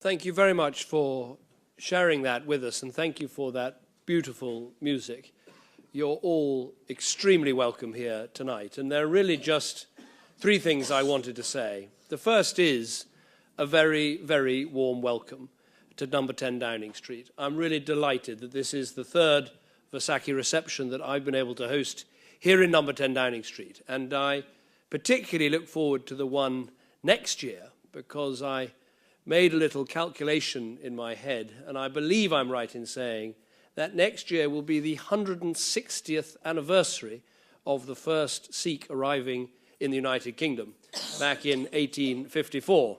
Thank you very much for sharing that with us, and thank you for that beautiful music. You're all extremely welcome here tonight, and there are really just three things I wanted to say. The first is a very, very warm welcome to number 10 Downing Street. I'm really delighted that this is the third Vaisakhi reception that I've been able to host here in number 10 Downing Street, and I particularly look forward to the one next year because I made a little calculation in my head, and I believe I'm right in saying that next year will be the 160th anniversary of the first Sikh arriving in the United Kingdom back in 1854,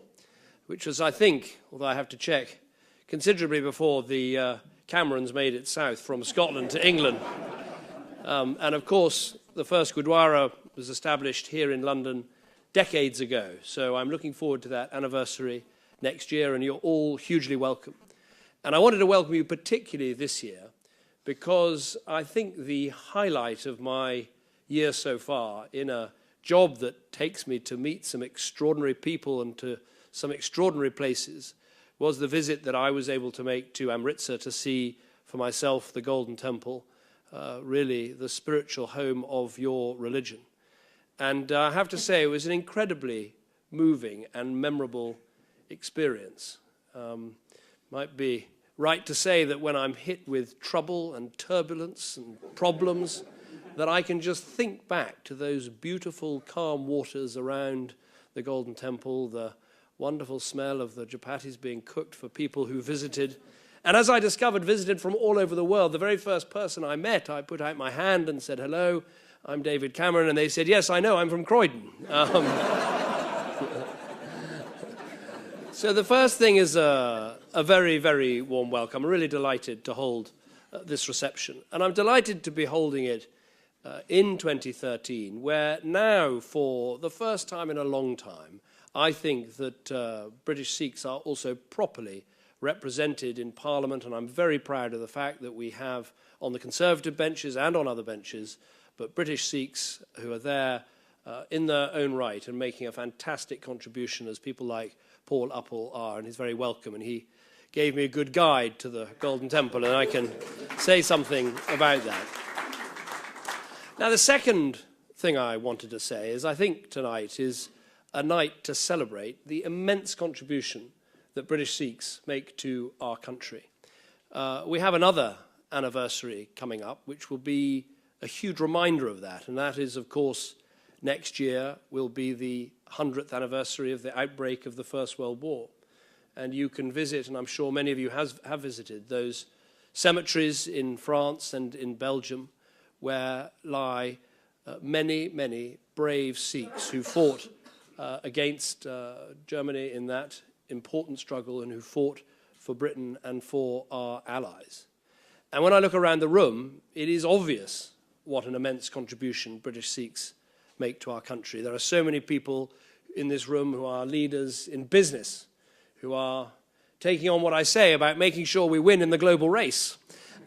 which was, I think, although I have to check, considerably before the Camerons made it south from Scotland to England. And of course, the first Gurdwara was established here in London decades ago, so I'm looking forward to that anniversary next year, and you're all hugely welcome. And I wanted to welcome you particularly this year because I think the highlight of my year so far in a job that takes me to meet some extraordinary people and to some extraordinary places was the visit that I was able to make to Amritsar to see for myself the Golden Temple, really the spiritual home of your religion. And I have to say it was an incredibly moving and memorable experience. Might be right to say that when I'm hit with trouble and turbulence and problems, that I can just think back to those beautiful, calm waters around the Golden Temple, the wonderful smell of the chapatis being cooked for people who visited. And as I discovered, visited from all over the world, the very first person I met, I put out my hand and said, "Hello, I'm David Cameron," and they said, "Yes, I know, I'm from Croydon." So the first thing is a very, very warm welcome. I'm really delighted to hold this reception. And I'm delighted to be holding it in 2013, where now, for the first time in a long time, I think that British Sikhs are also properly represented in Parliament, and I'm very proud of the fact that we have on the Conservative benches and on other benches, but British Sikhs who are there in their own right and making a fantastic contribution, as people like Paul Uppal are, and he's very welcome, and he gave me a good guide to the Golden Temple, and I can say something about that. Now, the second thing I wanted to say is I think tonight is a night to celebrate the immense contribution that British Sikhs make to our country. We have another anniversary coming up, which will be a huge reminder of that, and that is, of course, next year will be the 100th anniversary of the outbreak of the First World War. And you can visit, and I'm sure many of you have visited, those cemeteries in France and in Belgium where lie many, many brave Sikhs who fought against Germany in that important struggle and who fought for Britain and for our allies. And when I look around the room, it is obvious what an immense contribution British Sikhs make to our country. There are so many people in this room who are leaders in business, who are taking on what I say about making sure we win in the global race.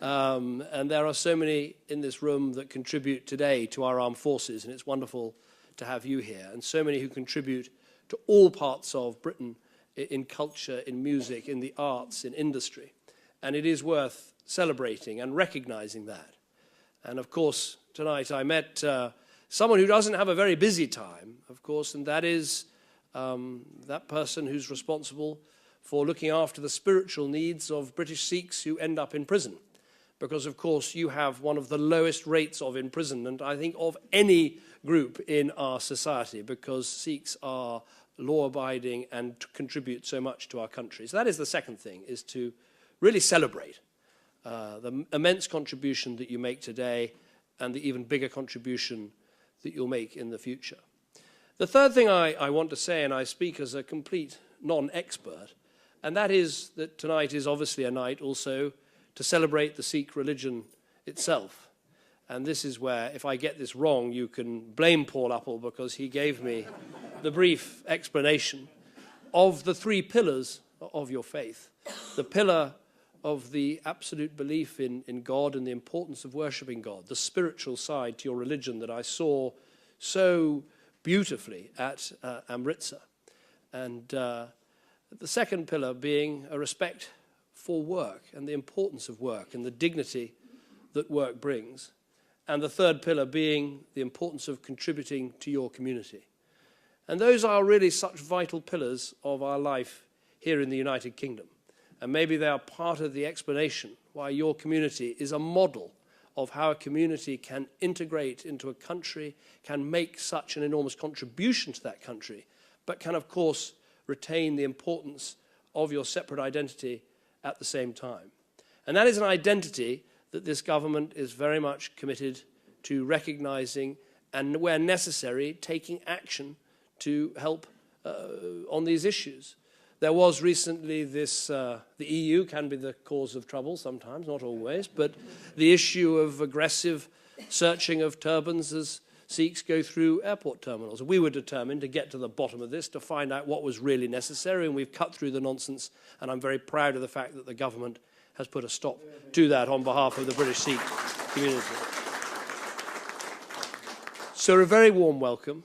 And there are so many in this room that contribute today to our armed forces, and it's wonderful to have you here, and so many who contribute to all parts of Britain in culture, in music, in the arts, in industry. And it is worth celebrating and recognizing that. And of course, tonight I met someone who doesn't have a very busy time, of course, and that is that person who's responsible for looking after the spiritual needs of British Sikhs who end up in prison. Because, of course, you have one of the lowest rates of imprisonment, I think, of any group in our society, because Sikhs are law-abiding and contribute so much to our country. So that is the second thing, is to really celebrate the immense contribution that you make today and the even bigger contribution that you'll make in the future. The third thing I want to say, and I speak as a complete non-expert, and that is that tonight is obviously a night also to celebrate the Sikh religion itself. And this is where, if I get this wrong, you can blame Paul Uppal, because he gave me the brief explanation of the three pillars of your faith. The pillar of the absolute belief in God and the importance of worshipping God, the spiritual side to your religion that I saw so beautifully at Amritsar. And The second pillar being a respect for work and the importance of work and the dignity that work brings. And the third pillar being the importance of contributing to your community. And those are really such vital pillars of our life here in the United Kingdom. And maybe they are part of the explanation why your community is a model of how a community can integrate into a country, can make such an enormous contribution to that country, but can, of course, retain the importance of your separate identity at the same time. And that is an identity that this government is very much committed to recognizing and, where necessary, taking action to help on these issues. There was recently this, the EU can be the cause of trouble sometimes, not always, but the issue of aggressive searching of turbans as Sikhs go through airport terminals. We were determined to get to the bottom of this, to find out what was really necessary, and we've cut through the nonsense, and I'm very proud of the fact that the government has put a stop to that on behalf of the British Sikh community. So a very warm welcome,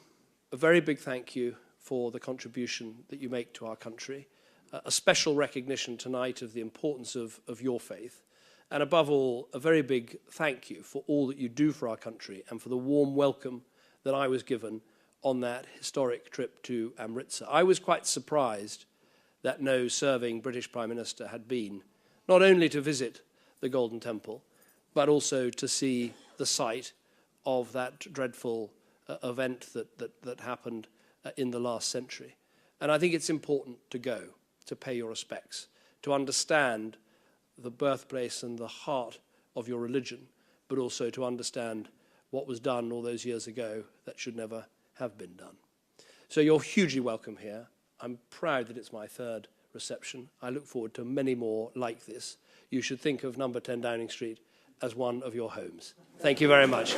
a very big thank you for the contribution that you make to our country, a special recognition tonight of the importance of your faith, and above all, a very big thank you for all that you do for our country and for the warm welcome that I was given on that historic trip to Amritsar. I was quite surprised that no serving British Prime Minister had been, not only to visit the Golden Temple, but also to see the site of that dreadful event that happened in the last century. And I think it's important to go, to pay your respects, to understand the birthplace and the heart of your religion, but also to understand what was done all those years ago that should never have been done. So you're hugely welcome here. I'm proud that it's my third reception. I look forward to many more like this. You should think of number 10 Downing Street as one of your homes. Thank you very much.